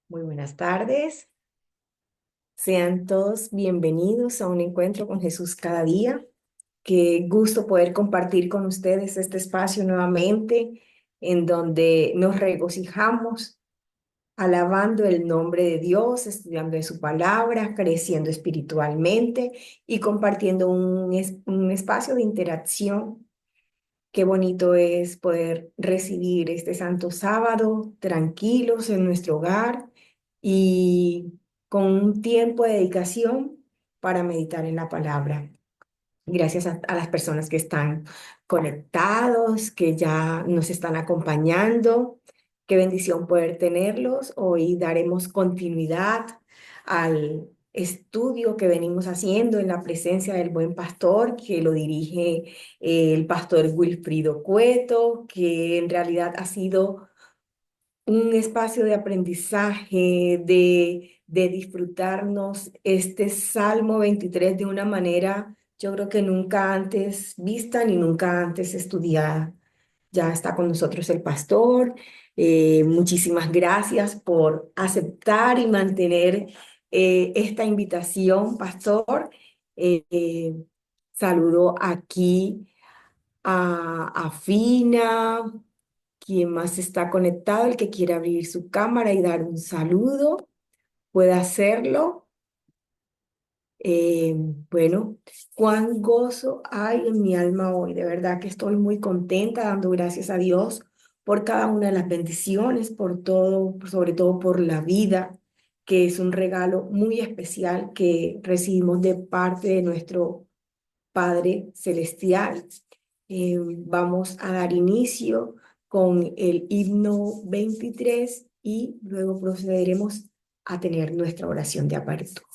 Muy buenas tardes. Sean todos bienvenidos a un encuentro con Jesús cada día. Qué gusto poder compartir con ustedes este espacio nuevamente en donde nos regocijamos alabando el nombre de Dios, estudiando de su palabra, creciendo espiritualmente y compartiendo un espacio de interacción. Qué bonito es poder recibir este santo sábado tranquilos en nuestro hogar y con un tiempo de dedicación para meditar en la palabra. Gracias a las personas que están conectados, que ya nos están acompañando. Qué bendición poder tenerlos. Hoy daremos continuidad al estudio que venimos haciendo en la presencia del buen pastor, que lo dirige el pastor Wilfrido Cueto, que en realidad ha sido un espacio de aprendizaje, de disfrutarnos este Salmo 23 de una manera, yo creo que nunca antes vista ni nunca antes estudiada. Ya está con nosotros el pastor. Muchísimas gracias por aceptar y mantener esta invitación, pastor. Saludo aquí a Fina. Quien más está conectado, el que quiera abrir su cámara y dar un saludo, puede hacerlo. Eh, bueno, cuán gozo hay en mi alma hoy. De verdad que estoy muy contenta, dando gracias a Dios por cada una de las bendiciones, por todo, sobre todo por la vida, que es un regalo muy especial que recibimos de parte de nuestro Padre Celestial. Vamos a dar inicio con el himno 23 y luego procederemos a tener nuestra oración de apertura.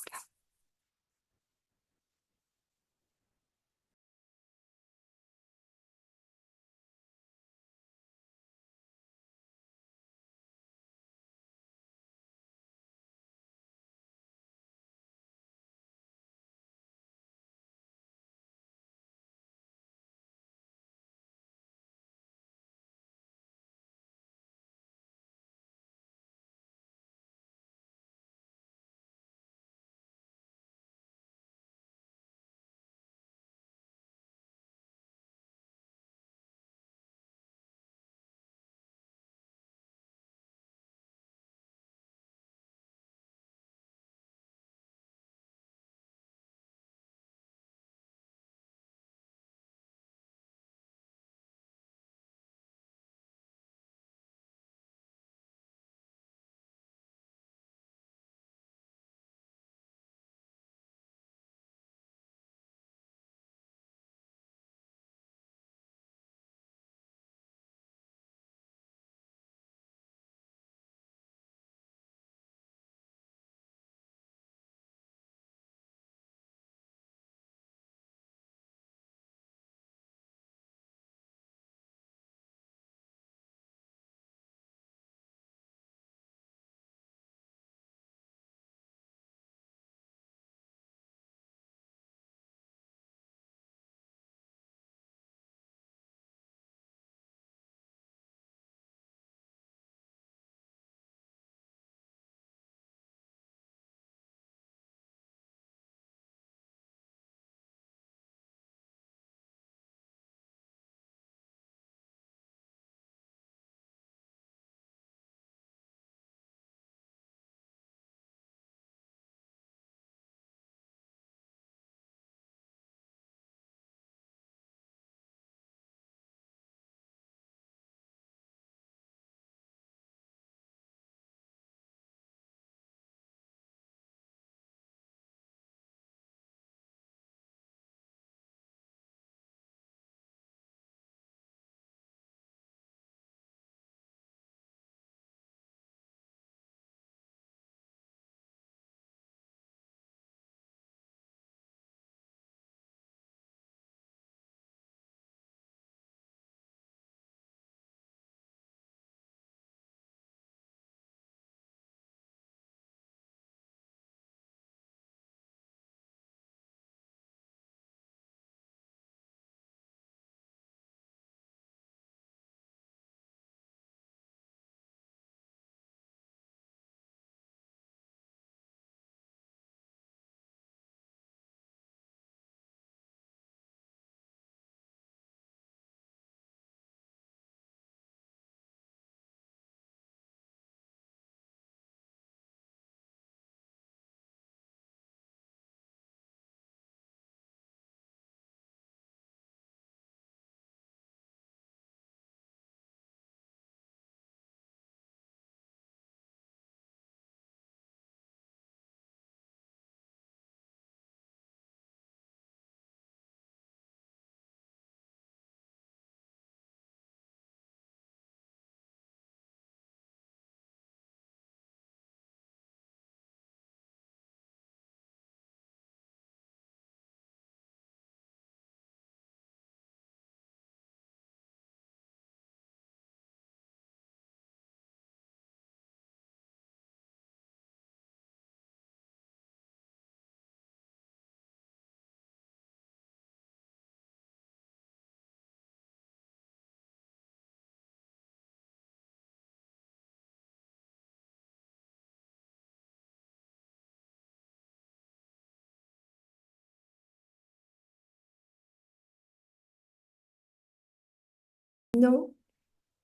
camino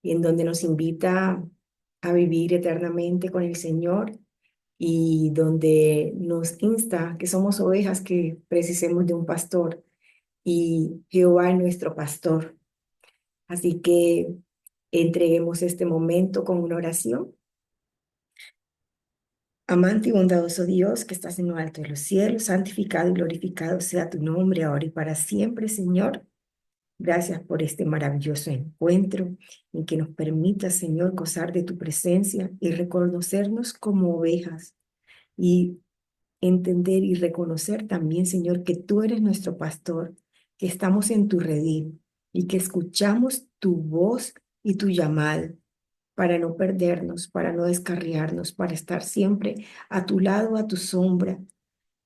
y en donde nos invita a vivir eternamente con el Señor y donde nos insta que somos ovejas que precisemos de un pastor y Jehová es nuestro pastor. Así que entreguemos este momento con una oración. Amante y bondadoso Dios, que estás en lo alto de los cielos, santificado y glorificado sea tu nombre ahora y para siempre, Señor. Gracias por este maravilloso encuentro en que nos permita, Señor, gozar de tu presencia y reconocernos como ovejas y entender y reconocer también, Señor, que tú eres nuestro pastor, que estamos en tu redil y que escuchamos tu voz y tu llamado para no perdernos, para no descarriarnos, para estar siempre a tu lado, a tu sombra,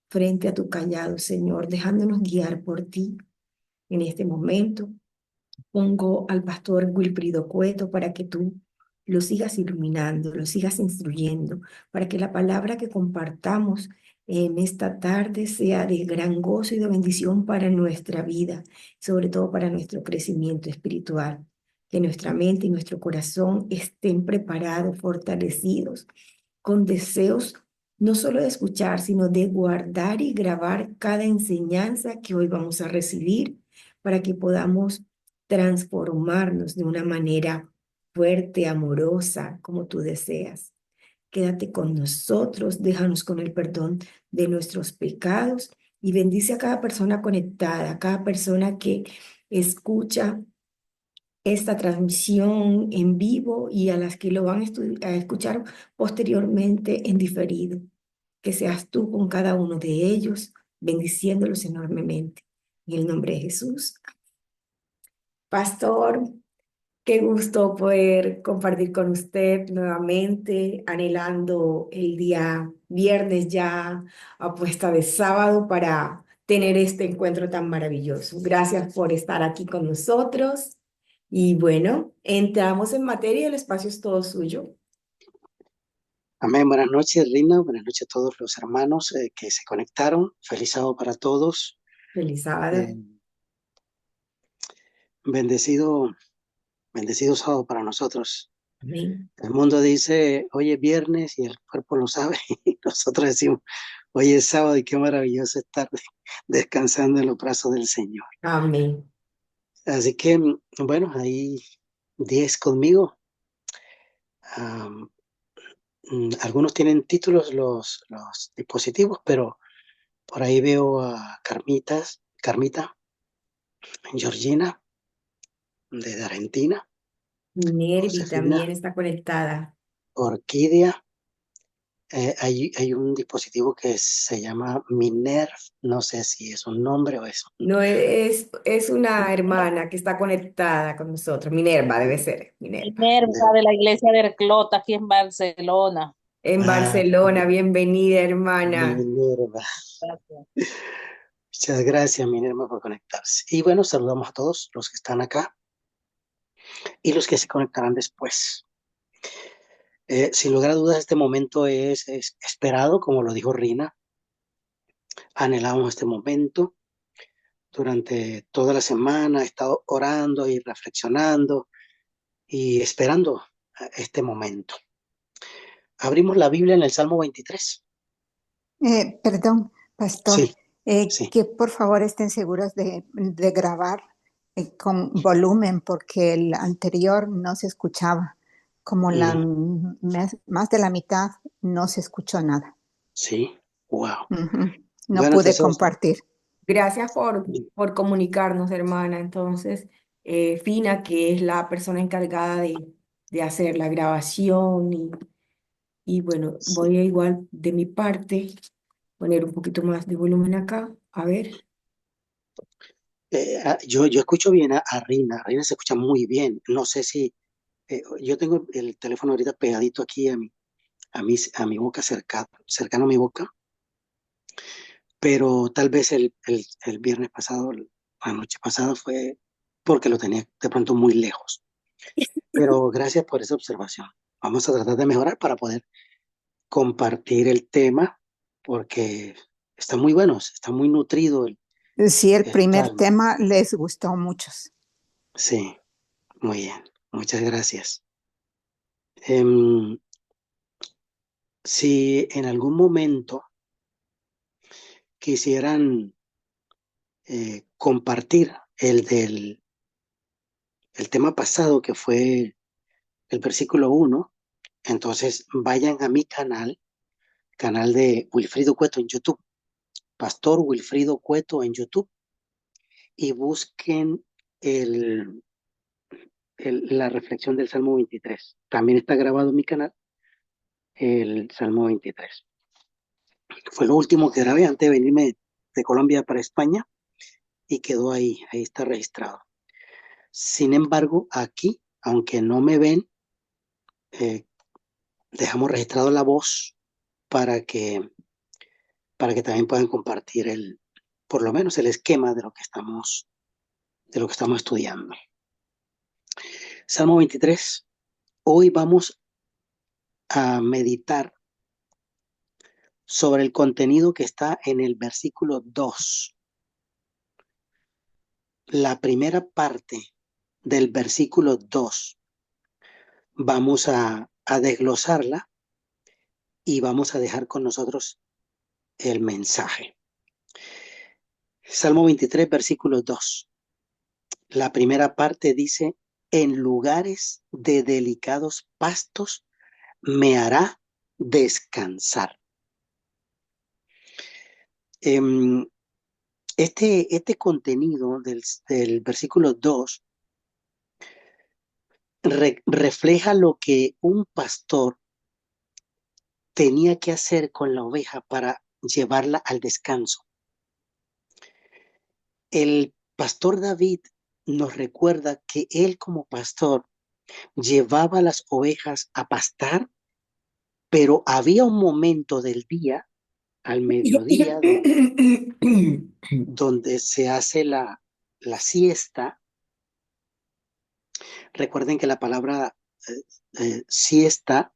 frente a tu callado, Señor, dejándonos guiar por ti en este momento. Pongo al pastor Wilfrido Cueto para que tú lo sigas iluminando, lo sigas instruyendo, para que la palabra que compartamos en esta tarde sea de gran gozo y de bendición para nuestra vida, sobre todo para nuestro crecimiento espiritual. Que nuestra mente y nuestro corazón estén preparados, fortalecidos, con deseos no solo de escuchar, sino de guardar y grabar cada enseñanza que hoy vamos a recibir para que podamos transformarnos de una manera fuerte, amorosa, como tú deseas. Quédate con nosotros, déjanos con el perdón de nuestros pecados y bendice a cada persona conectada, a cada persona que escucha esta transmisión en vivo y a las que lo van a escuchar posteriormente en diferido. Que seas tú con cada uno de ellos, bendiciéndolos enormemente. En el nombre de Jesús. Pastor, qué gusto poder compartir con usted nuevamente, anhelando el día viernes ya a puesta de sábado para tener este encuentro tan maravilloso. Gracias por estar aquí con nosotros. Y bueno, entramos en materia, el espacio es todo suyo. Amén. Buenas noches, Rina. Buenas noches a todos los hermanos que se conectaron. Feliz sábado para todos. Feliz sábado. Eh, bendecido, bendecido sábado para nosotros. Amén. El mundo dice, hoy es viernes y el cuerpo lo sabe. Y nosotros decimos, hoy es sábado y qué maravilloso estar descansando en los brazos del Señor. Amén. Así que, bueno, ahí 10 conmigo. Am, algunos tienen títulos los dispositivos, pero por ahí veo a Carmita, Georgina, desde Argentina, Nervi Josefina, también está conectada. Orquídea. Hay un dispositivo que se llama Minerv, no sé si es un nombre o es No es una hermana que está conectada con nosotros. Minerva debe ser, Minerva. Minerva de la iglesia de Herclota aquí en Barcelona. En ah, Barcelona, bienvenida, hermana. Minerva. Gracias. Muchas gracias, Minerva, por conectarse. Y bueno, saludamos a todos los que están acá y los que se conectarán después. Sin lugar a dudas, este momento es esperado, como lo dijo Rina. Anhelamos este momento. Durante toda la semana he estado orando y reflexionando y esperando este momento. Abrimos la Biblia en el Salmo 23. Perdón, pastor, Sí, sí. que por favor estén seguros de grabar con volumen porque el anterior no se escuchaba, como más de la mitad no se escuchó nada. Sí, wow. Ujú. No Bueno, pude entonces, compartir. Gracias por comunicarnos, hermana. Entonces, Fina, que es la persona encargada de hacer la grabación y bueno, voy a igual de mi parte poner un poquito más de volumen acá. A ver. yo escucho bien a Rina. Rina se escucha muy bien. No sé si yo tengo el teléfono ahorita pegadito aquí a mi boca, cercano a mi boca, pero tal vez el viernes pasado, la noche pasada fue porque lo tenía de pronto muy lejos. Pero gracias por esa observación. Vamos a tratar de mejorar para poder compartir el tema porque está muy bueno, está muy nutrido Sí, el el primer salmo. tema les gustó a muchos. Sí. Muy bien, muchas gracias. Em, si en algún momento quisieran compartir el tema pasado, que fue el versículo 1, entonces vayan a mi canal de Wilfrido Cueto en YouTube, Pastor Wilfrido Cueto en YouTube, y busquen el, la reflexión del Salmo 23. También está grabado en mi canal el Salmo 23. Fue lo último que grabé antes de venirme de Colombia para España y quedó ahí está registrado. Sin embargo, aquí, aunque no me ven, eh, dejamos registrado la voz para que, para que también puedan compartir por lo menos el esquema de lo que estamos estudiando. Salmo 23. Hoy vamos a meditar sobre el contenido que está en el versículo 2. La primera parte del versículo 2 vamos a desglosarla y vamos a dejar con nosotros el mensaje. Salmo 23, versículo 2. La primera parte dice, en lugares de delicados pastos me hará descansar. Este contenido del versículo 2 refleja lo que un pastor tenía que hacer con la oveja para llevarla al descanso. El pastor David nos recuerda que él como pastor llevaba las ovejas a pastar, pero había un momento del día, al mediodía, donde se hace la siesta. Recuerden que la palabra siesta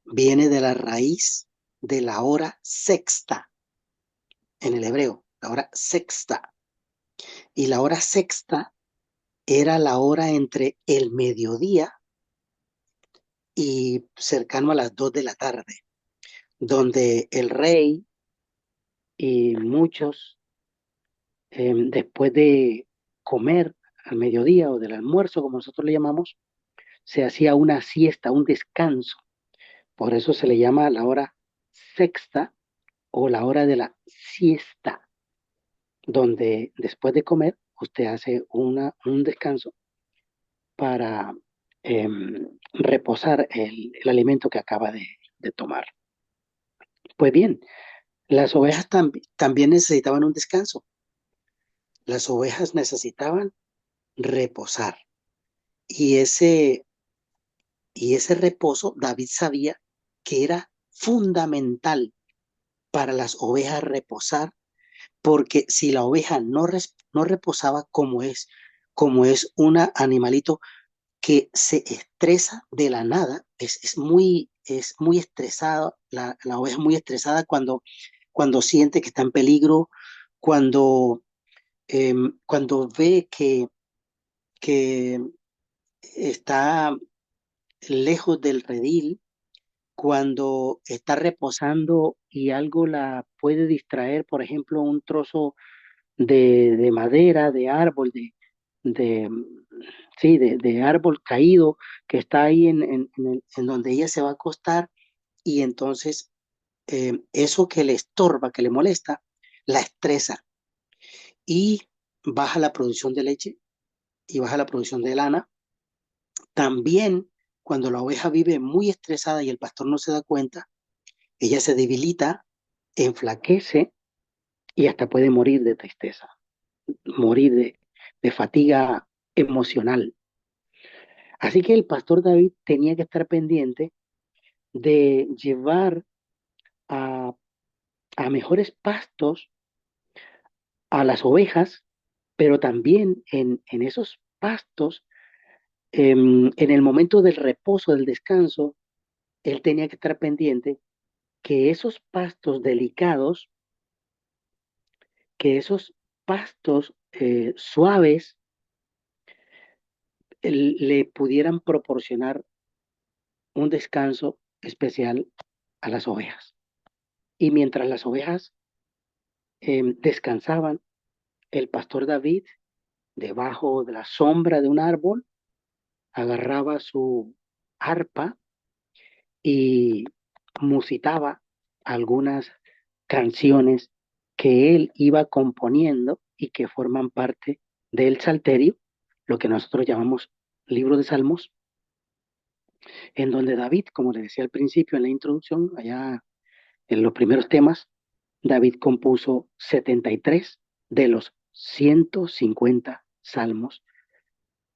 viene de la raíz de la hora sexta en el hebreo, la hora sexta. Y la hora sexta era la hora entre el mediodía y cercano a las 2 de la tarde, donde el rey y muchos, después de comer al mediodía o del almuerzo, como nosotros le llamamos, se hacía una siesta, un descanso. Por eso se le llama la hora sexta o la hora de la siesta, donde después de comer usted hace un descanso para reposar el alimento que acaba de tomar. Pues bien, las ovejas también necesitaban un descanso. Las ovejas necesitaban reposar. Y ese reposo, David sabía que era fundamental para las ovejas reposar, porque si la oveja no reposaba como es un animalito que se estresa de la nada, es muy estresada, la oveja es muy estresada cuando siente que está en peligro, cuando, cuando ve que está lejos del redil, cuando está reposando y algo la puede distraer, por ejemplo, un trozo de madera, de árbol, de, sí, de árbol caído que está ahí en donde ella se va a acostar y entonces eso que le estorba, que le molesta, la estresa y baja la producción de leche y baja la producción de lana. También cuando la oveja vive muy estresada y el pastor no se da cuenta, ella se debilita, enflaquece y hasta puede morir de tristeza, morir de fatiga emocional. Así que el pastor David tenía que estar pendiente de llevar a, a mejores pastos a las ovejas, pero también en esos pastos, en el momento del reposo, del descanso, él tenía que estar pendiente que esos pastos delicados, que esos pastos suaves, le pudieran proporcionar un descanso especial a las ovejas. Y mientras las ovejas descansaban, el pastor David, debajo de la sombra de un árbol, agarraba su arpa y musitaba algunas canciones que él iba componiendo y que forman parte del Salterio, lo que nosotros llamamos libro de Salmos, en donde David, como le decía al principio en la introducción, allá en los primeros temas, David compuso 73 de los 150 salmos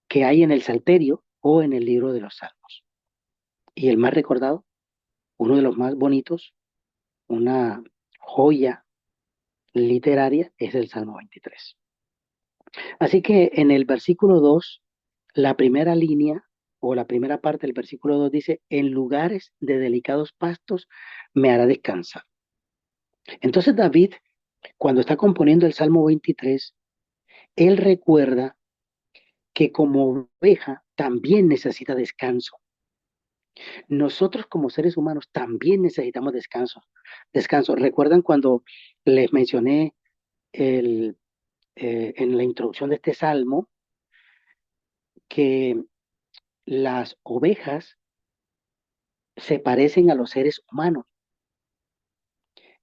que hay en el Salterio o en el libro de los Salmos. Y el más recordado, uno de los más bonitos, una joya literaria, es el Salmo 23. Así que en el versículo 2, la primera línea o la primera parte del versículo 2 dice, en lugares de delicados pastos me hará descansar. Entonces David, cuando está componiendo el Salmo 23, él recuerda que como oveja también necesita descanso. Nosotros como seres humanos también necesitamos descanso. Descanso. ¿Recuerdan cuando les mencioné el, en la introducción de este salmo que las ovejas se parecen a los seres humanos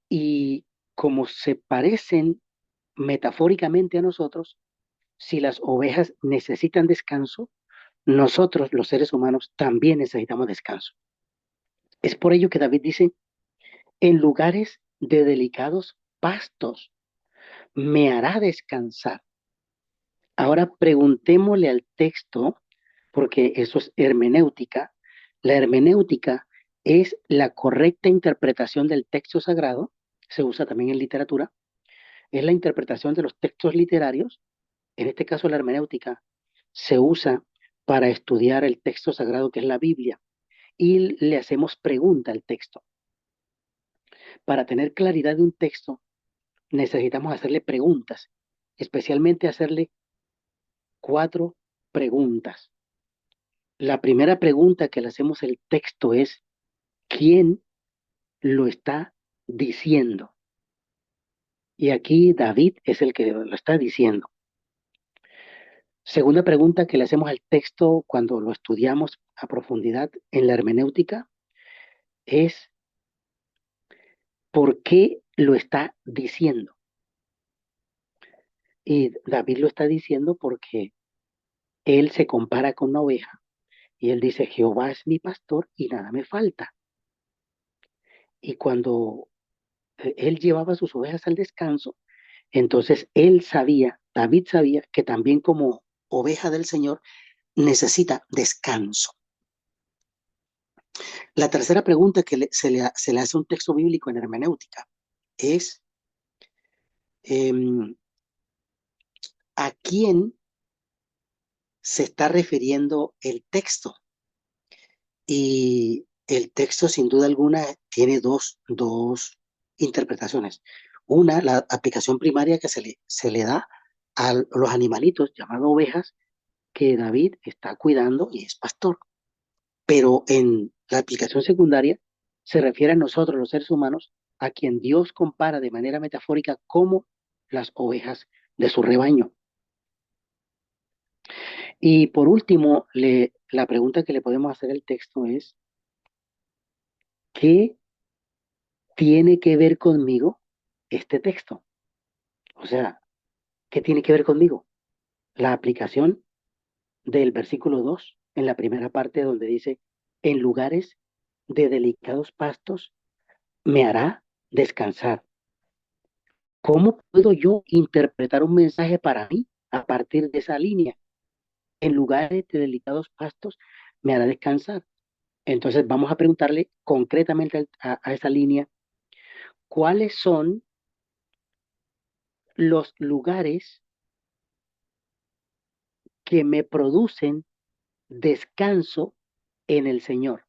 y como se parecen metafóricamente a nosotros, si las ovejas necesitan descanso, nosotros los seres humanos también necesitamos descanso. Es por ello que David dice, en lugares de delicados pastos me hará descansar. Ahora preguntémosle al texto, porque eso es hermenéutica. La hermenéutica es la correcta interpretación del texto sagrado, se usa también en literatura, es la interpretación de los textos literarios. En este caso la hermenéutica se usa para estudiar el texto sagrado que es la Biblia y le hacemos pregunta al texto. Para tener claridad de un texto necesitamos hacerle preguntas, especialmente hacerle 4 preguntas. La primera pregunta que le hacemos al texto es, ¿quién lo está diciendo? Y aquí David es el que lo está diciendo. Segunda pregunta que le hacemos al texto cuando lo estudiamos a profundidad en la hermenéutica es, ¿por qué lo está diciendo? Y David lo está diciendo porque él se compara con una oveja y él dice, Jehová es mi pastor y nada me falta. Y cuando él llevaba sus ovejas al descanso, entonces él sabía, David sabía que también como oveja del Señor necesita descanso. La tercera pregunta que se le hace a un texto bíblico en hermenéutica es, ¿a quién se está refiriendo el texto? Y el texto, sin duda alguna, tiene dos interpretaciones. Una, la aplicación primaria que se le da a los animalitos llamados ovejas que David está cuidando y es pastor. Pero en la aplicación secundaria se refiere a nosotros, los seres humanos, a quien Dios compara de manera metafórica como las ovejas de su rebaño. Y por último, la pregunta que le podemos hacer al texto es, ¿qué tiene que ver conmigo este texto? O sea, ¿qué tiene que ver conmigo? La aplicación del versículo 2 en la primera parte donde dice, en lugares de delicados pastos me hará descansar. ¿Cómo puedo yo interpretar un mensaje para mí a partir de esa línea? En lugares de delicados pastos me hará descansar. Entonces vamos a preguntarle concretamente a esa línea, ¿cuáles son los lugares que me producen descanso en el Señor?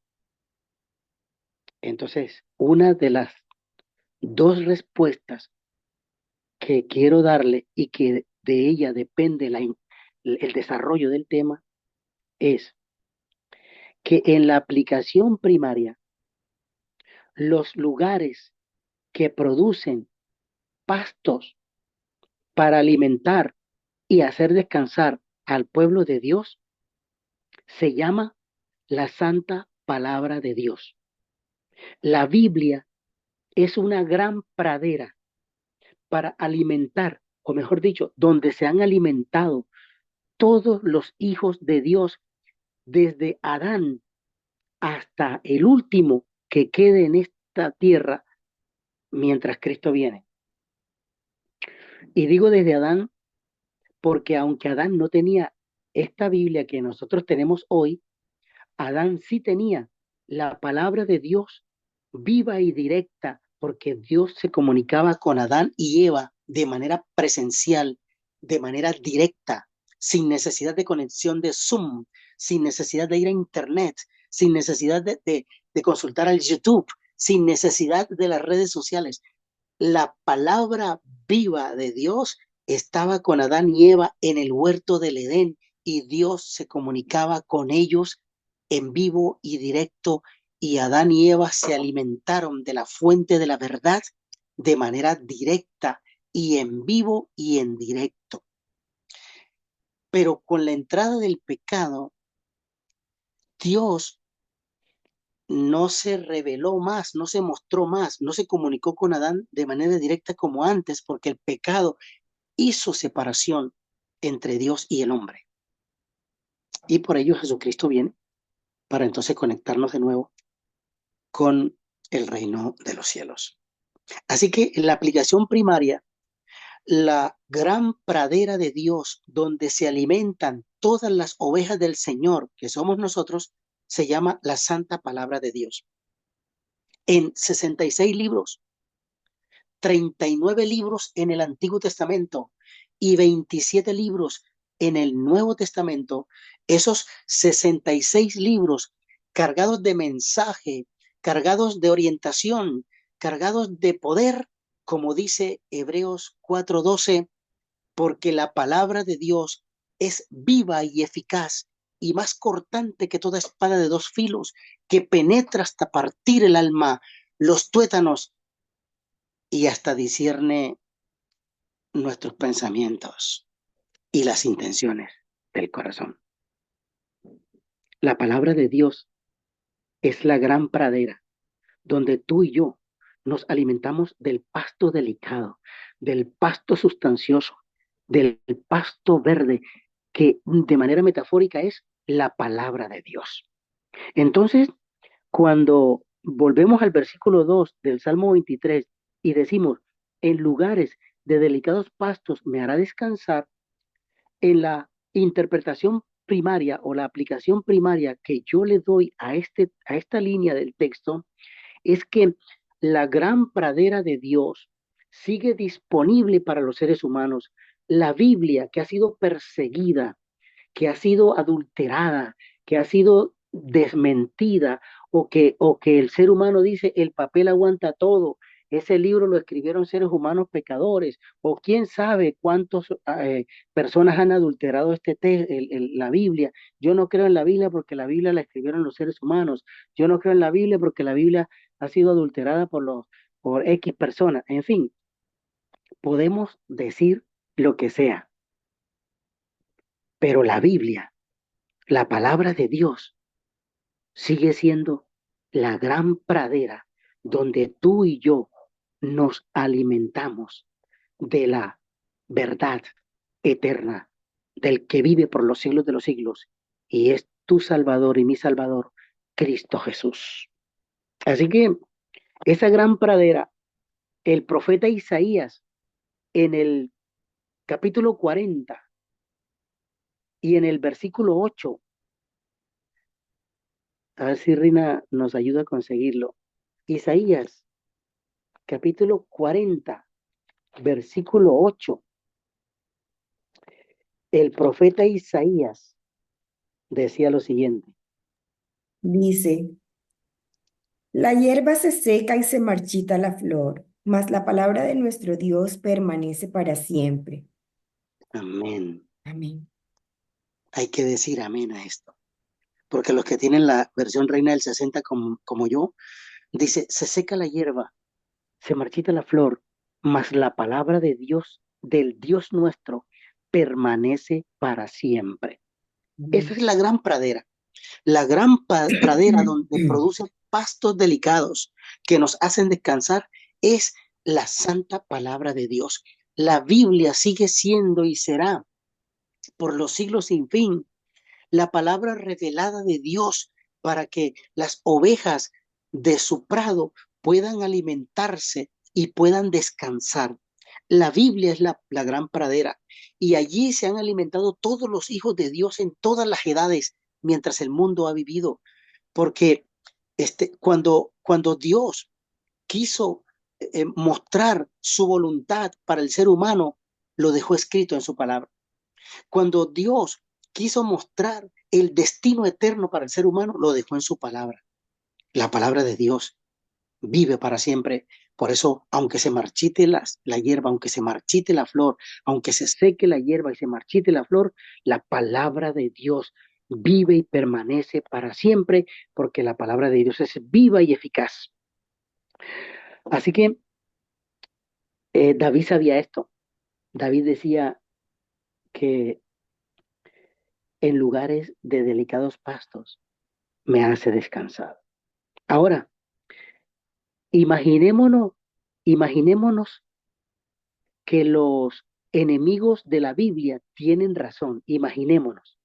Entonces, una de las dos respuestas que quiero darle y que de ella depende el desarrollo del tema es que en la aplicación primaria, los lugares que producen pastos para alimentar y hacer descansar al pueblo de Dios se llama la santa palabra de Dios. La Biblia es una gran pradera para alimentar, o mejor dicho, donde se han alimentado todos los hijos de Dios, desde Adán hasta el último que quede en esta tierra mientras Cristo viene. Y digo desde Adán porque aunque Adán no tenía esta Biblia que nosotros tenemos hoy, Adán sí tenía la palabra de Dios viva y directa, porque Dios se comunicaba con Adán y Eva de manera presencial, de manera directa, sin necesidad de conexión de Zoom, sin necesidad de ir a Internet, sin necesidad de consultar al YouTube, sin necesidad de las redes sociales. La palabra viva de Dios estaba con Adán y Eva en el huerto del Edén y Dios se comunicaba con ellos en vivo y directo y Adán y Eva se alimentaron de la fuente de la verdad de manera directa y en vivo y en directo. Pero con la entrada del pecado, Dios no se reveló más, no se mostró más, no se comunicó con Adán de manera directa como antes, porque el pecado hizo separación entre Dios y el hombre. Y por ello Jesucristo viene para entonces conectarnos de nuevo con el reino de los cielos. Así que la aplicación primaria, la gran pradera de Dios donde se alimentan todas las ovejas del Señor, que somos nosotros, se llama la Santa Palabra de Dios. En 66 libros, 39 libros en el Antiguo Testamento y 27 libros en el Nuevo Testamento, esos 66 libros cargados de mensaje, cargados de orientación, cargados de poder, como dice Hebreos 4:12, porque la palabra de Dios es viva y eficaz y más cortante que toda espada de dos filos, que penetra hasta partir el alma, los tuétanos y hasta discierne nuestros pensamientos y las intenciones del corazón. La palabra de Dios es la gran pradera donde tú y yo nos alimentamos del pasto delicado, del pasto sustancioso, del pasto verde, que de manera metafórica es la palabra de Dios. Entonces, cuando volvemos al versículo 2 del Salmo 23 y decimos, en lugares de delicados pastos me hará descansar, en la interpretación primaria o la aplicación primaria que yo le doy a esta línea del texto es que la gran pradera de Dios sigue disponible para los seres humanos. La Biblia, que ha sido perseguida, que ha sido adulterada, que ha sido desmentida, o que el ser humano dice el papel aguanta todo, ese libro lo escribieron seres humanos pecadores, o quién sabe cuántas personas han adulterado la Biblia. Yo no creo en la Biblia porque la Biblia la escribieron los seres humanos. Yo no creo en la Biblia porque la Biblia ha sido adulterada por X personas. En fin, podemos decir lo que sea, pero la Biblia, la palabra de Dios, sigue siendo la gran pradera donde tú y yo nos alimentamos de la verdad eterna del que vive por los siglos de los siglos y es tu Salvador y mi Salvador, Cristo Jesús. Así que esa gran pradera, el profeta Isaías en el capítulo 40 y en el versículo 8, a ver si Rina nos ayuda a conseguirlo. Isaías capítulo 40, versículo 8. El profeta Isaías decía lo siguiente. Dice, la hierba se seca y se marchita la flor, mas la palabra de nuestro Dios permanece para siempre. Amén. Amén. Hay que decir amén a esto. porque los que tienen la versión Reina del 60 como yo, dice, se seca la hierba, se marchita la flor, mas la palabra de Dios, del Dios nuestro, permanece para siempre. Esa es la gran pradera donde produce pastos delicados que nos hacen descansar, es la santa palabra de Dios. La Biblia sigue siendo y será por los siglos sin fin la palabra revelada de Dios para que las ovejas de su prado puedan alimentarse y puedan descansar. La Biblia es la gran pradera y allí se han alimentado todos los hijos de Dios en todas las edades mientras el mundo ha vivido. Porque cuando Dios quiso mostrar su voluntad para el ser humano, lo dejó escrito en su palabra. Cuando Dios quiso mostrar el destino eterno para el ser humano, lo dejó en su palabra. La palabra de Dios vive para siempre. Por eso, aunque se marchite la hierba, aunque se marchite la flor, aunque se seque la hierba y se marchite la flor, la palabra de Dios vive y permanece para siempre, porque la palabra de Dios es viva y eficaz. Así que David sabía esto. David decía que en lugares de delicados pastos me hace descansar. Ahora, imaginémonos, imaginémonos que los enemigos de la Biblia tienen razón. Imaginémonos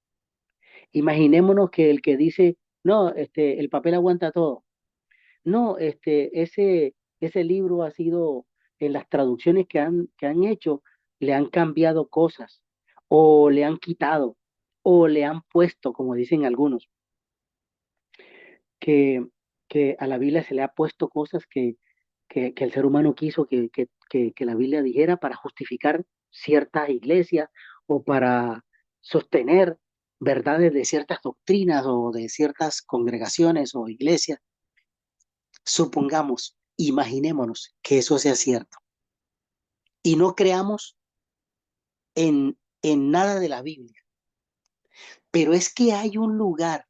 que el que dice, no, el papel aguanta todo. No, ese libro ha sido, en las traducciones que han hecho, le han cambiado cosas, o le han quitado, o le han puesto, como dicen algunos, que, que a la Biblia se le ha puesto cosas que el ser humano quiso que la Biblia dijera para justificar ciertas iglesias o para sostener verdades de ciertas doctrinas o de ciertas congregaciones o iglesias. Supongamos, imaginémonos que eso sea cierto y no creamos en nada de la Biblia, pero es que hay un lugar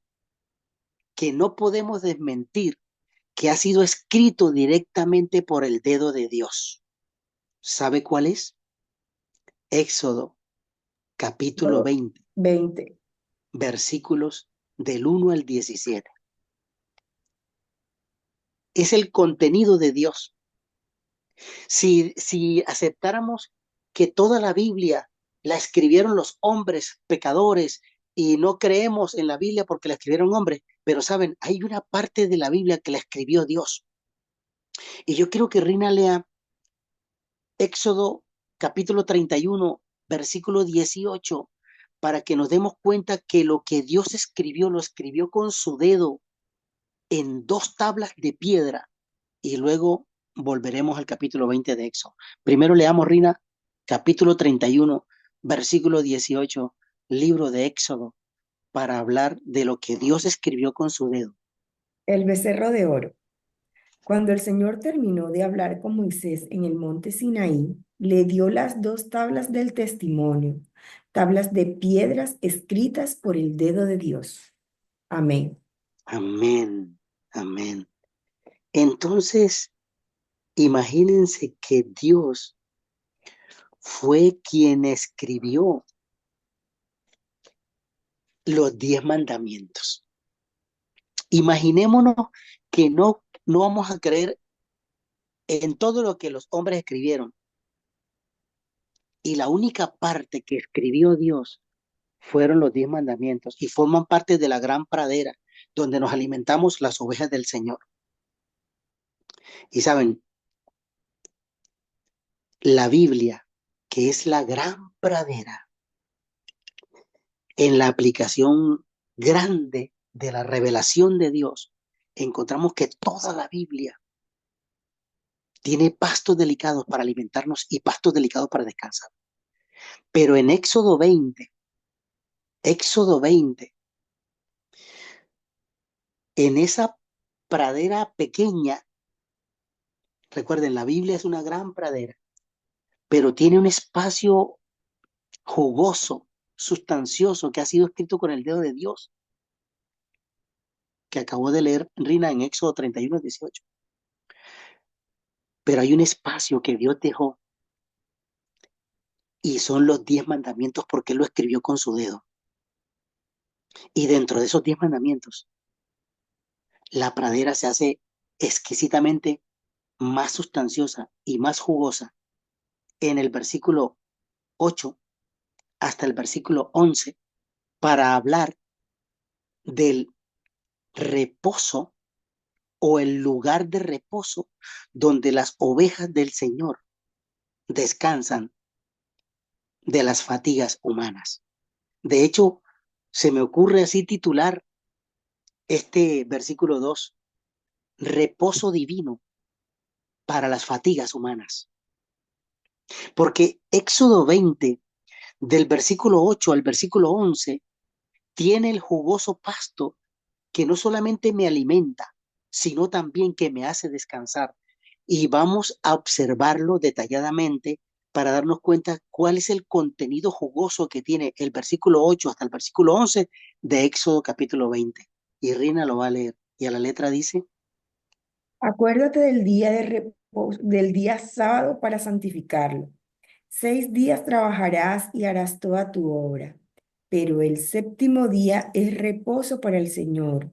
que no podemos desmentir, que ha sido escrito directamente por el dedo de Dios. ¿Sabe cuál es? Éxodo capítulo 20, 20. versículos del 1 al 17. Es el contenido de Dios. Si aceptáramos que toda la Biblia la escribieron los hombres pecadores y no creemos en la Biblia porque la escribieron hombres, pero saben, hay una parte de la Biblia que la escribió Dios. Y yo quiero que Rina lea Éxodo capítulo 31, versículo 18, para que nos demos cuenta que lo que Dios escribió, lo escribió con su dedo en 2 tablas de piedra y luego volveremos al capítulo 20 de Éxodo. Primero leamos, Rina, capítulo 31, versículo 18, libro de Éxodo, para hablar de lo que Dios escribió con su dedo. El becerro de oro. Cuando el Señor terminó de hablar con Moisés en el monte Sinaí, le dio las 2 tablas del testimonio, tablas de piedras escritas por el dedo de Dios. Amén. Amén, amén. Entonces, imagínense que Dios fue quien escribió los 10 mandamientos. Imaginémonos que no vamos a creer en todo lo que los hombres escribieron. Y la única parte que escribió Dios fueron los 10 mandamientos y forman parte de la gran pradera donde nos alimentamos las ovejas del Señor. Y saben, la Biblia, que es la gran pradera, en la aplicación grande de la revelación de Dios, encontramos que toda la Biblia tiene pastos delicados para alimentarnos y pastos delicados para descansar. Pero en Éxodo 20, en esa pradera pequeña, recuerden, la Biblia es una gran pradera, pero tiene un espacio jugoso, sustancioso, que ha sido escrito con el dedo de Dios. que acabó de leer Rina en Éxodo 31:18. Pero hay un espacio que Dios dejó y son los 10 mandamientos porque Él lo escribió con su dedo. Y dentro de esos 10 mandamientos, la pradera se hace exquisitamente más sustanciosa y más jugosa en el versículo 8 hasta el versículo 11 para hablar del reposo o el lugar de reposo donde las ovejas del Señor descansan de las fatigas humanas. De hecho, se me ocurre así titular este versículo 2, reposo divino para las fatigas humanas. Porque Éxodo 20, del versículo 8 al versículo 11, tiene el jugoso pasto que no solamente me alimenta, sino también que me hace descansar. Y vamos a observarlo detalladamente para darnos cuenta cuál es el contenido jugoso que tiene el versículo 8 hasta el versículo 11 de Éxodo capítulo 20. Y Rina lo va a leer. Y a la letra dice, Acuérdate del día de reposo, del día sábado para santificarlo. 6 días trabajarás y harás toda tu obra, pero el séptimo día es reposo para el Señor,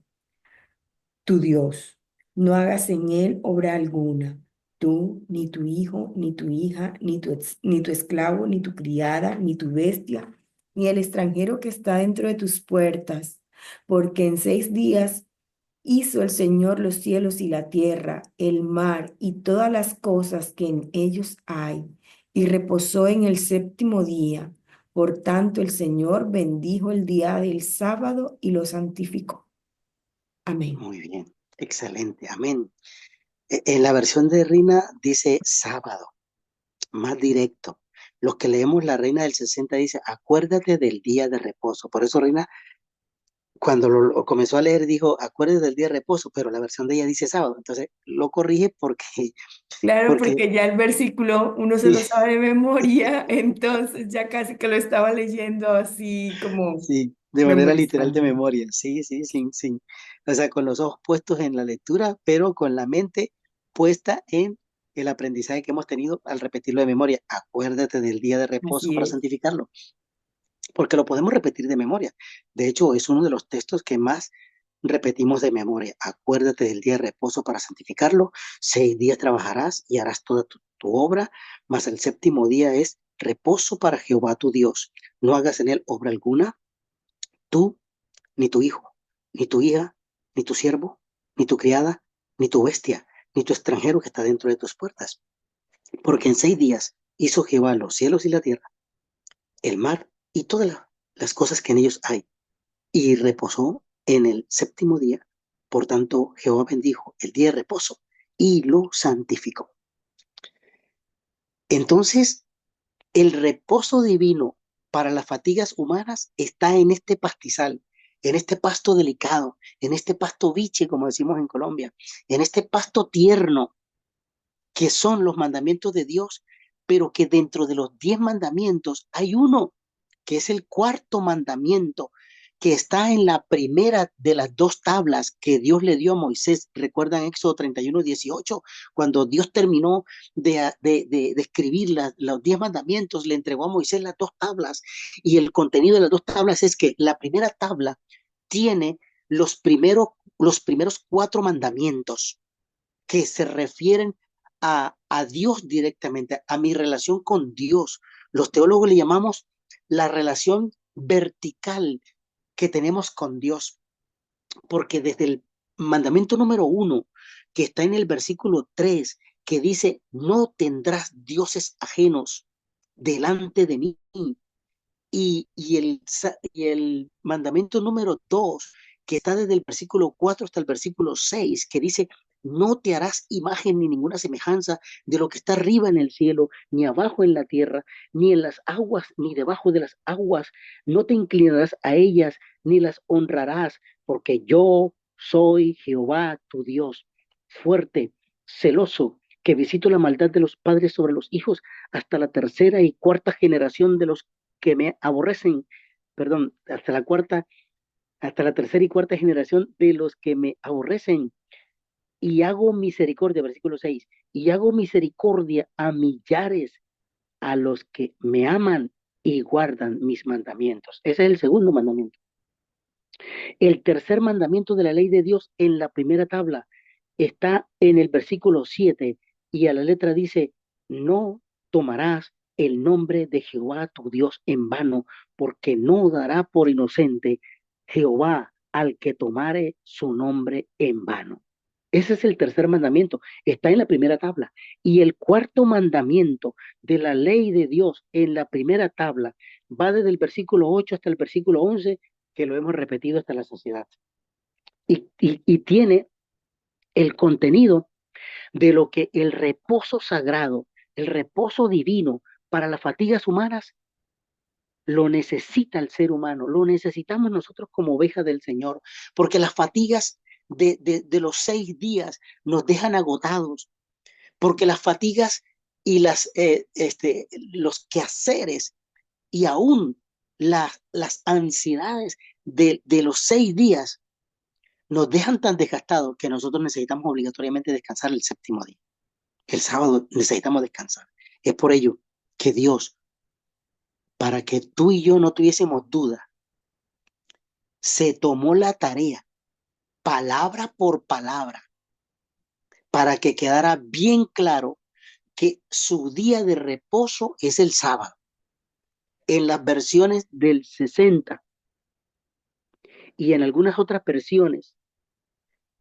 tu Dios. No hagas en él obra alguna, tú, ni tu hijo, ni tu hija, ni tu esclavo, ni tu criada, ni tu bestia, ni el extranjero que está dentro de tus puertas, porque en 6 días hizo el Señor los cielos y la tierra, el mar y todas las cosas que en ellos hay, y reposó en el séptimo día. Por tanto, el Señor bendijo el día del sábado y lo santificó. Amén. muy bien, excelente, amén. En la versión de Rina dice sábado, más directo. Los que leemos la Reina del 60 dice, acuérdate del día de reposo. Por eso Reina, cuando lo comenzó a leer, dijo, acuérdate del día de reposo, pero la versión de ella dice sábado. Entonces lo corrige porque, Claro, porque porque ya el versículo uno se sí, lo sabe de memoria, entonces ya casi que lo estaba leyendo así como sí, de manera literal de memorizando. memoria. Sí, sí, sin, o sea, con los ojos puestos en la lectura, pero con la mente puesta en el aprendizaje que hemos tenido al repetirlo de memoria. Acuérdate del día de reposo Así para es. santificarlo, porque lo podemos repetir de memoria. De hecho, es uno de los textos que más repetimos de memoria. Acuérdate del día de reposo para santificarlo. 6 días trabajarás y harás toda tu obra, mas el séptimo día es reposo para Jehová tu Dios. No hagas en él obra alguna, tú, ni tu hijo, ni tu hija, ni tu siervo, ni tu criada, ni tu bestia, ni tu extranjero que está dentro de tus puertas. Porque en 6 días hizo Jehová los cielos y la tierra, el mar y todas las cosas que en ellos hay, y reposó en el séptimo día. Por tanto, Jehová bendijo el día de reposo y lo santificó. Entonces, el reposo divino para las fatigas humanas está en este pastizal, en este pasto delicado, en este pasto biche, como decimos en Colombia, en este pasto tierno, que son los mandamientos de Dios, pero que dentro de los 10 mandamientos hay uno que es el cuarto mandamiento, que está en la primera de las dos tablas que Dios le dio a Moisés. Recuerdan Éxodo 31:18, cuando Dios terminó de escribir los 10 mandamientos, le entregó a Moisés las dos tablas, y el contenido de las dos tablas es que la primera tabla tiene los primeros 4 mandamientos que se refieren a Dios directamente, a mi relación con Dios. Los teólogos le llamamos la relación vertical que tenemos con Dios, porque desde el mandamiento número 1, que está en el versículo 3, que dice, no tendrás dioses ajenos delante de mí, y el mandamiento número 2, que está desde el versículo 4 hasta el versículo 6, que dice, no te harás imagen ni ninguna semejanza de lo que está arriba en el cielo, ni abajo en la tierra, ni en las aguas, ni debajo de las aguas. No te inclinarás a ellas, ni las honrarás, porque yo soy Jehová tu Dios, fuerte, celoso, que visito la maldad de los padres sobre los hijos hasta la tercera y cuarta generación de los que me aborrecen, perdón, hasta la cuarta hasta la tercera y cuarta generación de los que me aborrecen. Y hago misericordia, versículo 6, y hago misericordia a millares, a los que me aman y guardan mis mandamientos. Ese es el segundo mandamiento. El tercer mandamiento de la ley de Dios en la primera tabla está en el versículo 7 y a la letra dice, no tomarás el nombre de Jehová tu Dios en vano, porque no dará por inocente Jehová al que tomare su nombre en vano. Ese es el tercer mandamiento, está en la primera tabla. Y el cuarto mandamiento de la ley de Dios en la primera tabla va desde el versículo 8 hasta el versículo 11, que lo hemos repetido hasta la saciedad. Y tiene el contenido de lo que el reposo sagrado, el reposo divino para las fatigas humanas, lo necesita el ser humano, lo necesitamos nosotros como ovejas del Señor, porque las fatigas de los 6 días nos dejan agotados, porque las fatigas y los quehaceres y aún las ansiedades de los 6 días nos dejan tan desgastados que nosotros necesitamos obligatoriamente descansar el séptimo día. El sábado necesitamos descansar. Es por ello que Dios, para que tú y yo no tuviésemos duda, se tomó la tarea, palabra por palabra, para que quedara bien claro que su día de reposo es el sábado. En las versiones del 60 y en algunas otras versiones,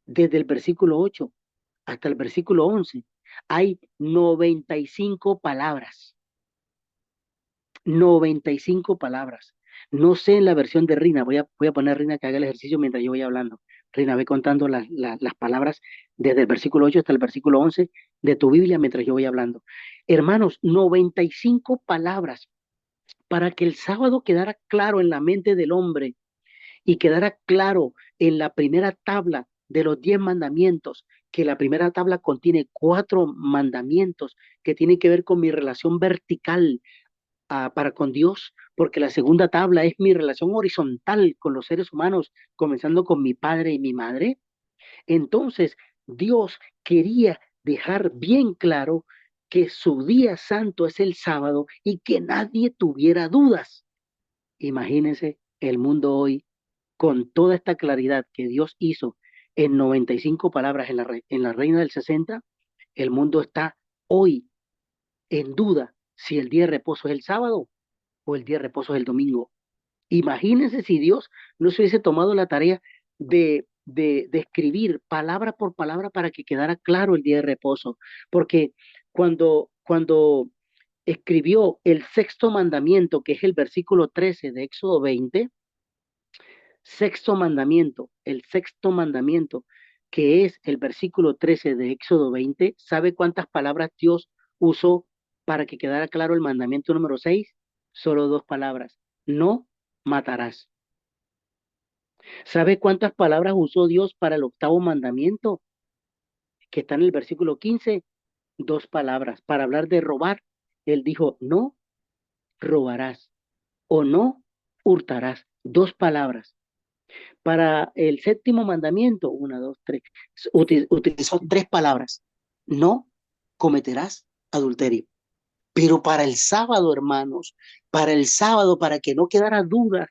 desde el versículo 8 hasta el versículo 11, hay 95 palabras. 95 palabras. No sé en la versión de Rina, voy a poner a Rina que haga el ejercicio mientras yo voy hablando. Rina, ve contando las palabras desde el versículo 8 hasta el versículo 11 de tu Biblia mientras yo voy hablando. Hermanos, 95 palabras para que el sábado quedara claro en la mente del hombre y quedara claro en la primera tabla de los 10 mandamientos, que la primera tabla contiene 4 mandamientos que tienen que ver con mi relación vertical para con Dios, porque la segunda tabla es mi relación horizontal con los seres humanos, comenzando con mi padre y mi madre. Entonces, Dios quería dejar bien claro que su día santo es el sábado y que nadie tuviera dudas. Imagínense el mundo hoy con toda esta claridad que Dios hizo en 95 palabras en la Reina del 60, el mundo está hoy en duda si el día de reposo es el sábado o el día de reposo es el domingo. Imagínense si Dios no se hubiese tomado la tarea de escribir palabra por palabra para que quedara claro el día de reposo. Porque cuando escribió el sexto mandamiento, que es el versículo 13 de Éxodo 20, sexto mandamiento, el sexto mandamiento, que es el versículo 13 de Éxodo 20, ¿sabe cuántas palabras Dios usó para que quedara claro el mandamiento número 6? Solo 2 palabras. No matarás. ¿Sabe cuántas palabras usó Dios para el octavo mandamiento? Que está en el versículo 15. 2 palabras. Para hablar de robar, él dijo, no robarás o no hurtarás. 2 palabras. Para el séptimo mandamiento, 1, 2, 3, utilizó 3 palabras. No cometerás adulterio. Pero para el sábado, hermanos, para el sábado, para que no quedara duda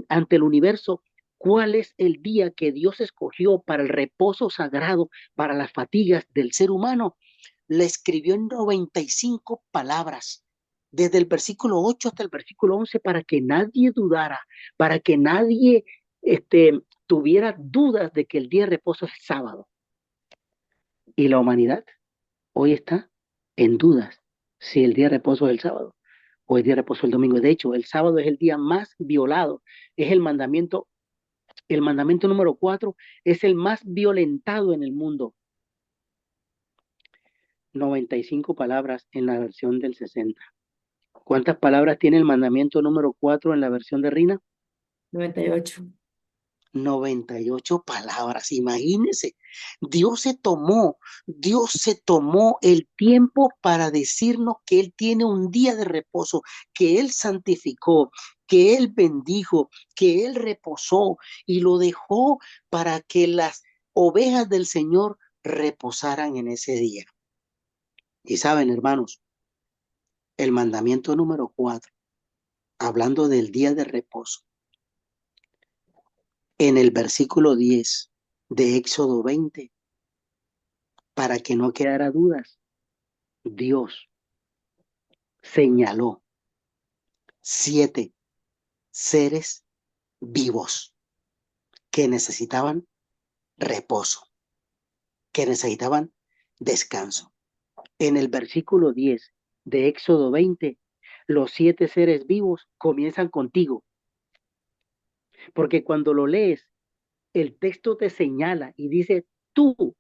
ante el universo, cuál es el día que Dios escogió para el reposo sagrado, para las fatigas del ser humano, le escribió en 95 palabras, desde el versículo 8 hasta el versículo 11, para que nadie dudara, para que nadie tuviera dudas de que el día de reposo es sábado. Y la humanidad hoy está en dudas si el día de reposo es el sábado o el día de reposo el domingo. De hecho, el sábado es el día más violado, es el mandamiento número 4 es el más violentado en el mundo. 95 palabras en la versión del 60. ¿Cuántas palabras tiene el mandamiento número 4 en la versión de Rina? 98. 98 palabras, imagínense. Dios se tomó el tiempo para decirnos que Él tiene un día de reposo, que Él santificó, que Él bendijo, que Él reposó y lo dejó para que las ovejas del Señor reposaran en ese día. Y saben, hermanos, el mandamiento número 4, hablando del día de reposo, en el versículo 10 de Éxodo 20, para que no quedara dudas, Dios señaló 7 seres vivos que necesitaban reposo, que necesitaban descanso. En el versículo 10 de Éxodo 20, los 7 seres vivos comienzan contigo, porque cuando lo lees, el texto te señala y dice tú.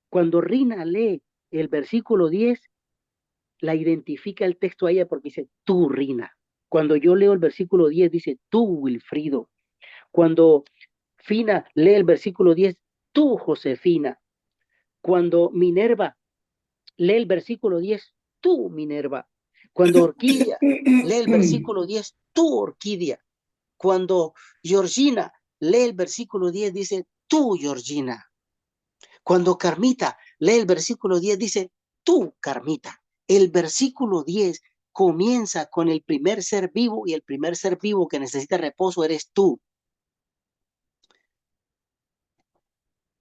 Cuando Rina lee el versículo 10, la identifica el texto a ella porque dice tú, Rina. Cuando yo leo el versículo 10, dice tú, Wilfrido. Cuando Fina lee el versículo 10, tú, Josefina. Cuando Minerva lee el versículo 10, tú, Minerva. Cuando Orquídea lee el versículo 10, tú, Orquídea. Cuando Georgina lee el versículo 10, dice tú, Georgina. Cuando Carmita lee el versículo 10, dice tú, Carmita. El versículo 10 comienza con el primer ser vivo y el primer ser vivo que necesita reposo eres tú.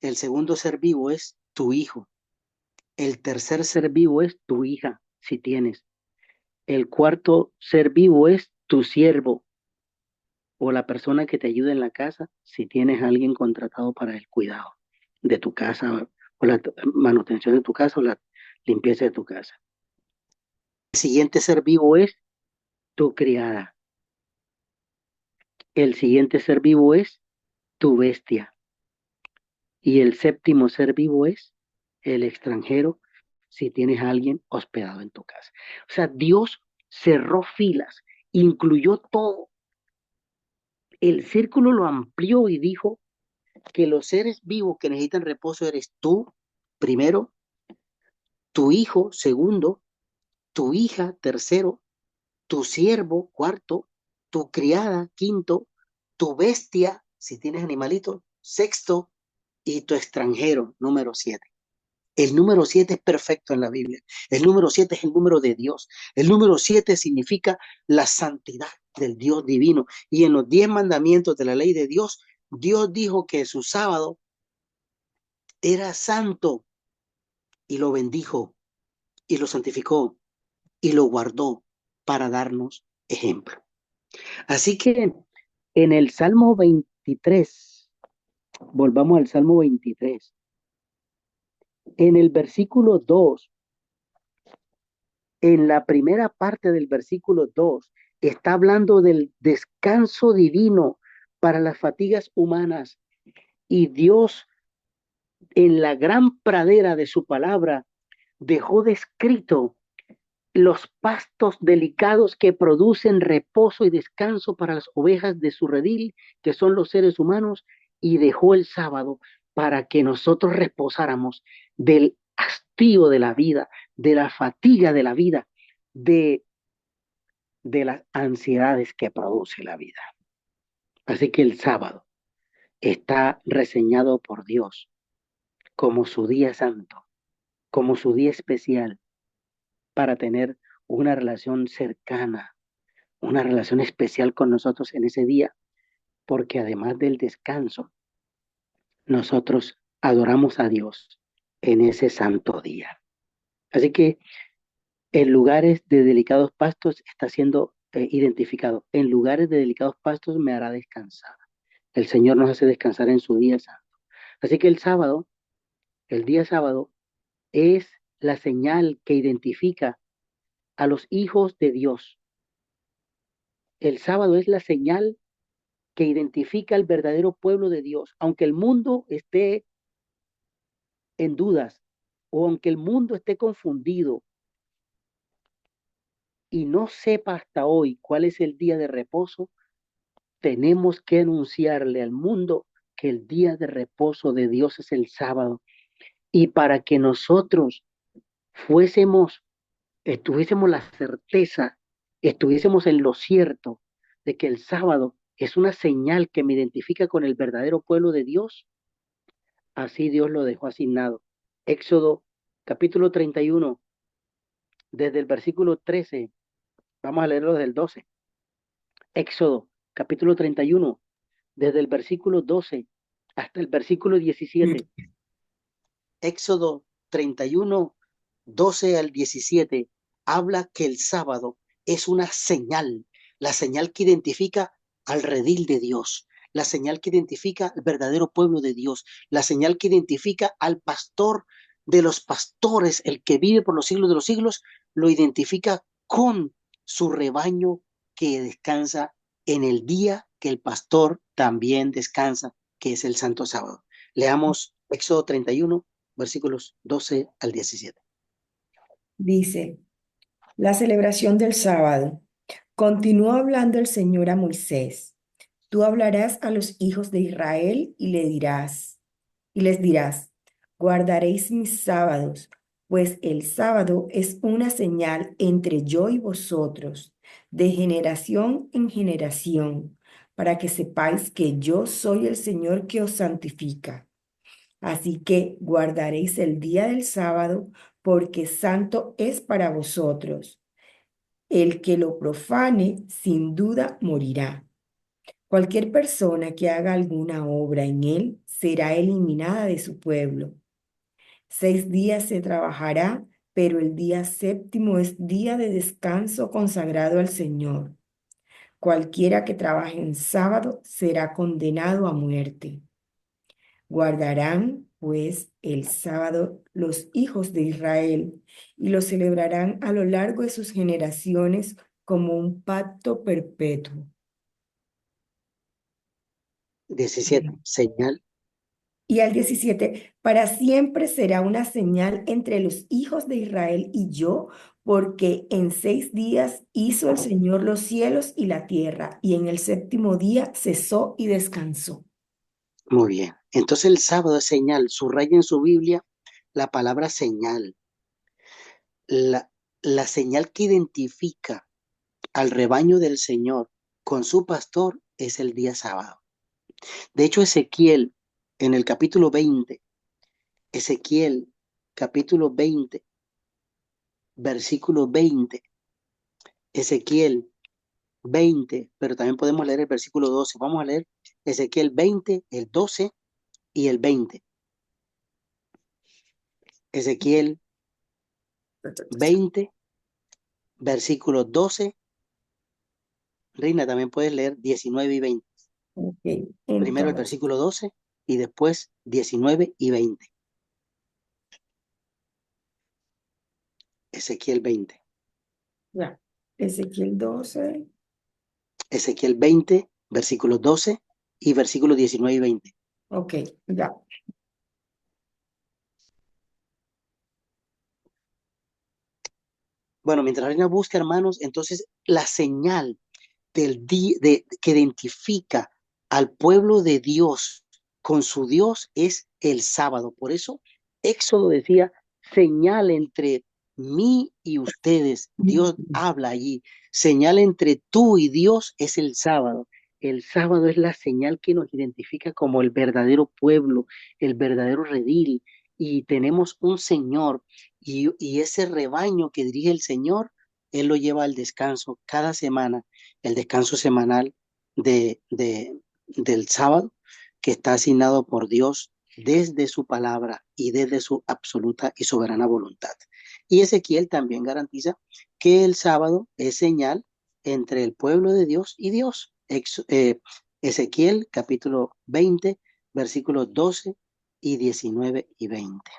El segundo ser vivo es tu hijo. El tercer ser vivo es tu hija, si tienes. El cuarto ser vivo es tu siervo o la persona que te ayuda en la casa, si tienes a alguien contratado para el cuidado de tu casa o la manutención de tu casa o la limpieza de tu casa. El siguiente ser vivo es tu criada. El siguiente ser vivo es tu bestia. Y el séptimo ser vivo es el extranjero, si tienes a alguien hospedado en tu casa. O sea, Dios cerró filas, incluyó todo. El círculo lo amplió y dijo que los seres vivos que necesitan reposo eres tú, primero, tu hijo, segundo, tu hija, tercero, tu siervo, cuarto, tu criada, quinto, tu bestia, si tienes animalito, sexto, y tu extranjero, número 7. El número 7 es perfecto en la Biblia. El número 7 es el número de Dios. El número 7 significa la santidad del Dios divino. Y en los 10 mandamientos de la ley de Dios, Dios dijo que su sábado era santo y lo bendijo y lo santificó y lo guardó para darnos ejemplo. Así que en el Salmo 23, volvamos al Salmo 23, en el versículo 2, en la primera parte del versículo 2, está hablando del descanso divino para las fatigas humanas y Dios en la gran pradera de su palabra dejó descrito los pastos delicados que producen reposo y descanso para las ovejas de su redil, que son los seres humanos, y dejó el sábado para que nosotros reposáramos del hastío de la vida, de la fatiga de la vida, de las ansiedades que produce la vida. Así que el sábado está reseñado por Dios como su día santo, como su día especial para tener una relación cercana, una relación especial con nosotros en ese día, porque además del descanso, nosotros adoramos a Dios en ese santo día. Así que en lugares de delicados pastos está siendo identificado. En lugares de delicados pastos me hará descansar. El Señor nos hace descansar en su día santo. Así que el sábado, el día sábado, es la señal que identifica a los hijos de Dios. El sábado es la señal que identifica al verdadero pueblo de Dios. Aunque el mundo esté en dudas o aunque el mundo esté confundido y no sepa hasta hoy cuál es el día de reposo, tenemos que anunciarle al mundo que el día de reposo de Dios es el sábado. Y para que nosotros tuviésemos la certeza, estuviésemos en lo cierto de que el sábado es una señal que me identifica con el verdadero pueblo de Dios, así Dios lo dejó asignado. Éxodo capítulo 31, desde el versículo 13, vamos a leerlo desde el 12. Éxodo capítulo 31, desde el versículo 12 hasta el versículo 17. Éxodo 31, 12 al 17, habla que el sábado es una señal, la señal que identifica al redil de Dios, la señal que identifica al verdadero pueblo de Dios, la señal que identifica al pastor de los pastores, el que vive por los siglos de los siglos, lo identifica con su rebaño que descansa en el día que el pastor también descansa, que es el Santo Sábado. Leamos Éxodo 31, versículos 12 al 17. Dice, la celebración del sábado. Continuó hablando el Señor a Moisés. Tú hablarás a los hijos de Israel y les dirás, guardaréis mis sábados, pues el sábado es una señal entre yo y vosotros, de generación en generación, para que sepáis que yo soy el Señor que os santifica. Así que guardaréis el día del sábado, porque santo es para vosotros. El que lo profane, sin duda morirá. Cualquier persona que haga alguna obra en él será eliminada de su pueblo. 6 días se trabajará, pero el día séptimo es día de descanso consagrado al Señor. Cualquiera que trabaje en sábado será condenado a muerte. Guardarán, pues, el sábado los hijos de Israel y lo celebrarán a lo largo de sus generaciones como un pacto perpetuo. 17, señal. Y al 17, para siempre será una señal entre los hijos de Israel y yo, porque en 6 días hizo el Señor los cielos y la tierra, y en el séptimo día cesó y descansó. Muy bien. Entonces el sábado es señal. Subraya en su Biblia la palabra señal. La señal que identifica al rebaño del Señor con su pastor es el día sábado. De hecho, Ezequiel, en el capítulo 20, Ezequiel, capítulo 20, versículo 20, Ezequiel 20, pero también podemos leer el versículo 12. Vamos a leer Ezequiel 20, el 12 y el 20. Ezequiel 20, versículo 12. Reina, también puedes leer 19 y 20. Ok, Primero el entonces, versículo 12 y después 19 y 20. Ezequiel 20. ya, Ezequiel 12, Ezequiel 20, versículos 12 y versículos 19 y 20. ok, ya. Bueno, mientras Reina busca, hermanos, entonces la señal del día que identifica al pueblo de Dios con su Dios es el sábado. Por eso Éxodo decía, señal entre mí y ustedes. Dios habla allí. Señal entre tú y Dios es el sábado. El sábado es la señal que nos identifica como el verdadero pueblo, el verdadero redil. Y tenemos un Señor y ese rebaño que dirige el Señor, Él lo lleva al descanso cada semana, el descanso semanal del sábado, que está asignado por Dios desde su palabra y desde su absoluta y soberana voluntad. Y Ezequiel también garantiza que el sábado es señal entre el pueblo de Dios y Dios. Ezequiel capítulo 20, versículos 12 y 19 y 20.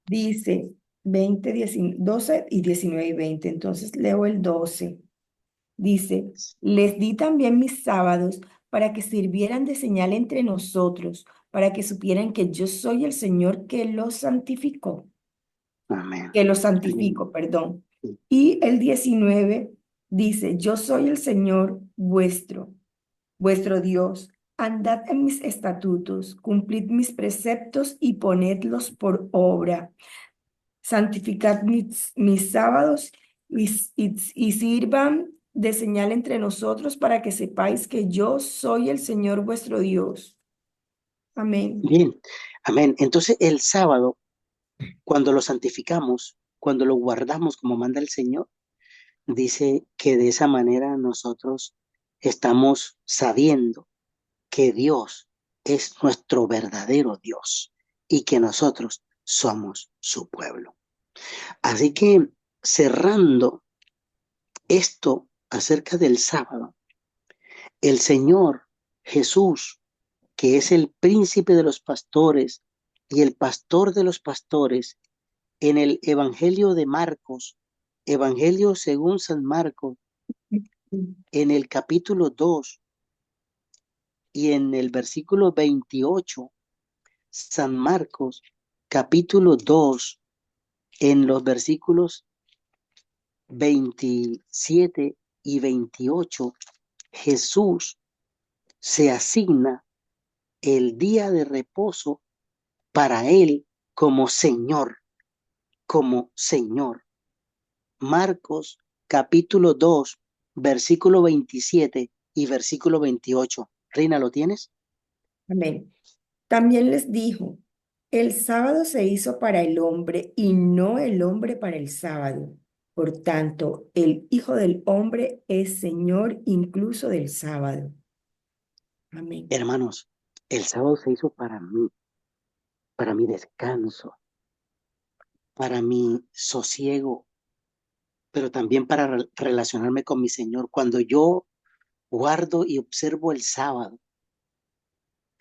Dice 20, 12 y 19 y 20. Entonces leo el 12. Dice, les di también mis sábados para que sirvieran de señal entre nosotros, para que supieran que yo soy el Señor que los santificó, Amén. que los Amén. santifico, perdón. Y el 19 dice, yo soy el Señor vuestro Dios. Andad en mis estatutos, cumplid mis preceptos y ponedlos por obra. Santificad mis sábados y sirvan de señal entre nosotros para que sepáis que yo soy el Señor vuestro Dios. Amén. Bien, amén. Entonces el sábado, cuando lo santificamos, cuando lo guardamos como manda el Señor, dice que de esa manera nosotros estamos sabiendo que Dios es nuestro verdadero Dios y que nosotros somos su pueblo. Así que cerrando esto acerca del sábado, el Señor Jesús, que es el príncipe de los pastores y el pastor de los pastores, en el Evangelio de Marcos, Evangelio según San Marcos, en el capítulo 2 y en el versículo 28, San Marcos, capítulo 2, en los versículos 27 y 28, Jesús se asigna el día de reposo para él como Señor, como Señor. Marcos capítulo 2, versículo 27 y versículo 28. Reina, ¿lo tienes? Amén. También les dijo, el sábado se hizo para el hombre y no el hombre para el sábado. Por tanto, el Hijo del Hombre es Señor incluso del sábado. Amén. Hermanos, el sábado se hizo para mi descanso, para mi sosiego, pero también para relacionarme con mi Señor. Cuando yo guardo y observo el sábado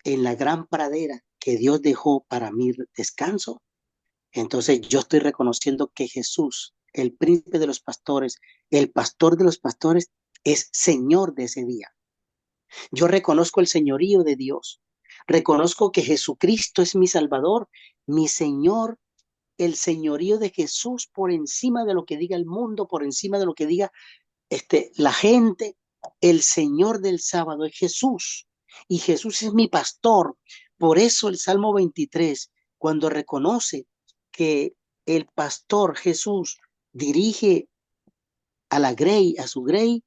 en la gran pradera que Dios dejó para mi descanso, entonces yo estoy reconociendo que Jesús, el príncipe de los pastores, el pastor de los pastores, es Señor de ese día. Yo reconozco el señorío de Dios. Reconozco que Jesucristo es mi Salvador, mi Señor, el señorío de Jesús por encima de lo que diga el mundo, por encima de lo que diga la gente. El Señor del sábado es Jesús y Jesús es mi pastor. Por eso el Salmo 23, cuando reconoce que el pastor Jesús dirige a la grey, a su grey,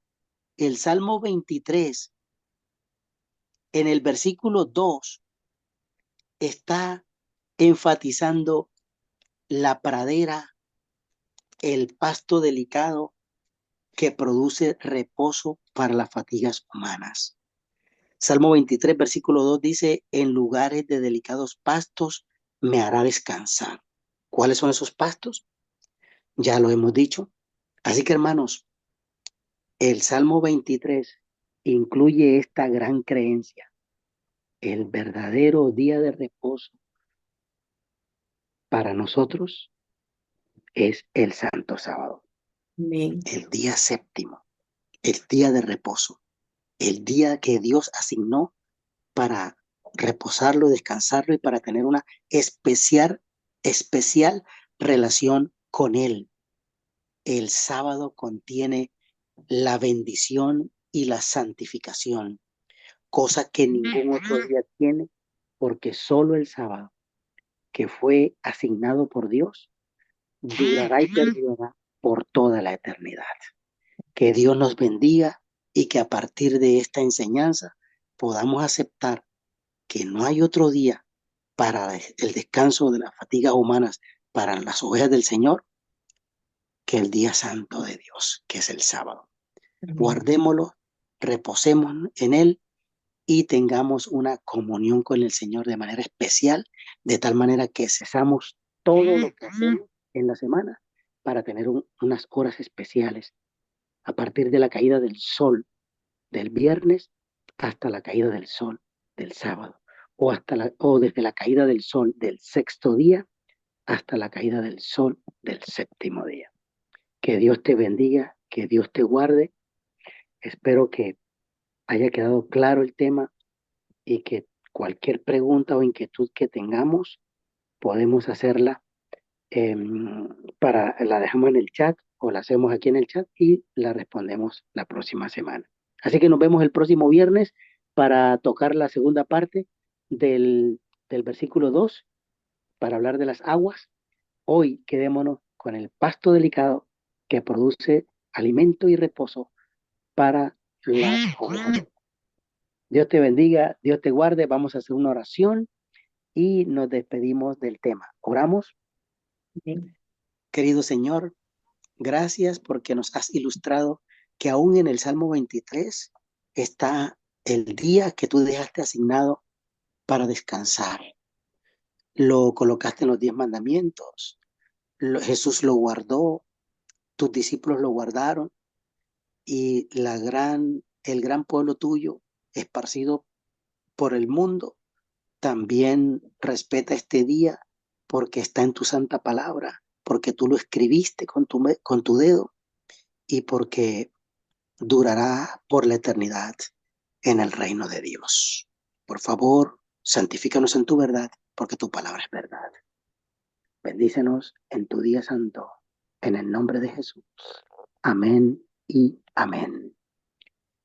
el Salmo 23 en el versículo 2 está enfatizando la pradera, el pasto delicado que produce reposo para las fatigas humanas. Salmo 23, versículo 2 dice, en lugares de delicados pastos me hará descansar. ¿Cuáles son esos pastos? Ya lo hemos dicho. Así que hermanos, el Salmo 23 incluye esta gran creencia. El verdadero día de reposo para nosotros es el Santo Sábado, Amén. el día séptimo, el día de reposo, el día que Dios asignó para reposarlo, descansarlo y para tener una especial relación con Él. El sábado contiene la bendición y la santificación, cosa que ningún otro día tiene, porque solo el sábado, que fue asignado por Dios, durará y perdurará por toda la eternidad. Que Dios nos bendiga y que a partir de esta enseñanza podamos aceptar que no hay otro día para el descanso de las fatigas humanas para las ovejas del Señor que el día santo de Dios, que es el sábado. Amén. Guardémoslo, reposemos en Él y tengamos una comunión con el Señor de manera especial, de tal manera que cesamos todo lo que hacemos en la semana para tener unas horas especiales a partir de la caída del sol del viernes hasta la caída del sol del sábado, o desde la caída del sol del sexto día hasta la caída del sol del séptimo día. Que Dios te bendiga, que Dios te guarde. Espero que haya quedado claro el tema y que cualquier pregunta o inquietud que tengamos podemos hacerla, la dejamos en el chat o la hacemos aquí en el chat y la respondemos la próxima semana. Así que nos vemos el próximo viernes para tocar la segunda parte del versículo 2 para hablar de las aguas. Hoy quedémonos con el pasto delicado que produce alimento y reposo para la oración. Dios te bendiga, Dios te guarde. Vamos a hacer una oración y nos despedimos del tema. Oramos. Amén. Querido Señor, gracias porque nos has ilustrado que aún en el Salmo 23 está el día que tú dejaste asignado para descansar. Lo colocaste en los 10 mandamientos. Jesús lo guardó, tus discípulos lo guardaron y el gran pueblo tuyo, esparcido por el mundo, también respeta este día porque está en tu santa palabra, porque tú lo escribiste con tu dedo y porque durará por la eternidad en el reino de Dios. Por favor, santifícanos en tu verdad, porque tu palabra es verdad. Bendícenos en tu día santo, en el nombre de Jesús. Amén y amén.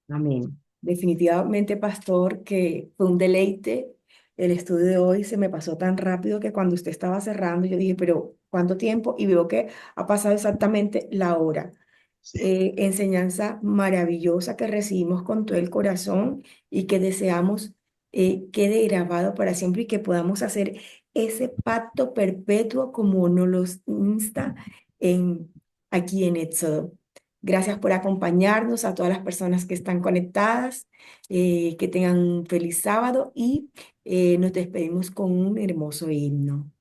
Amén. Definitivamente, pastor, que fue un deleite. El estudio de hoy se me pasó tan rápido que cuando usted estaba cerrando, yo dije, pero ¿cuánto tiempo? Y veo que ha pasado exactamente la hora. Sí. Enseñanza maravillosa que recibimos con todo el corazón y que deseamos quede grabado para siempre y que podamos hacer ese pacto perpetuo como nos los insta en, aquí en Éxodo. Gracias por acompañarnos a todas las personas que están conectadas, que tengan un feliz sábado y nos despedimos con un hermoso himno,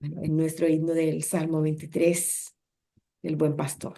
bueno, en nuestro himno del Salmo 23, del Buen Pastor.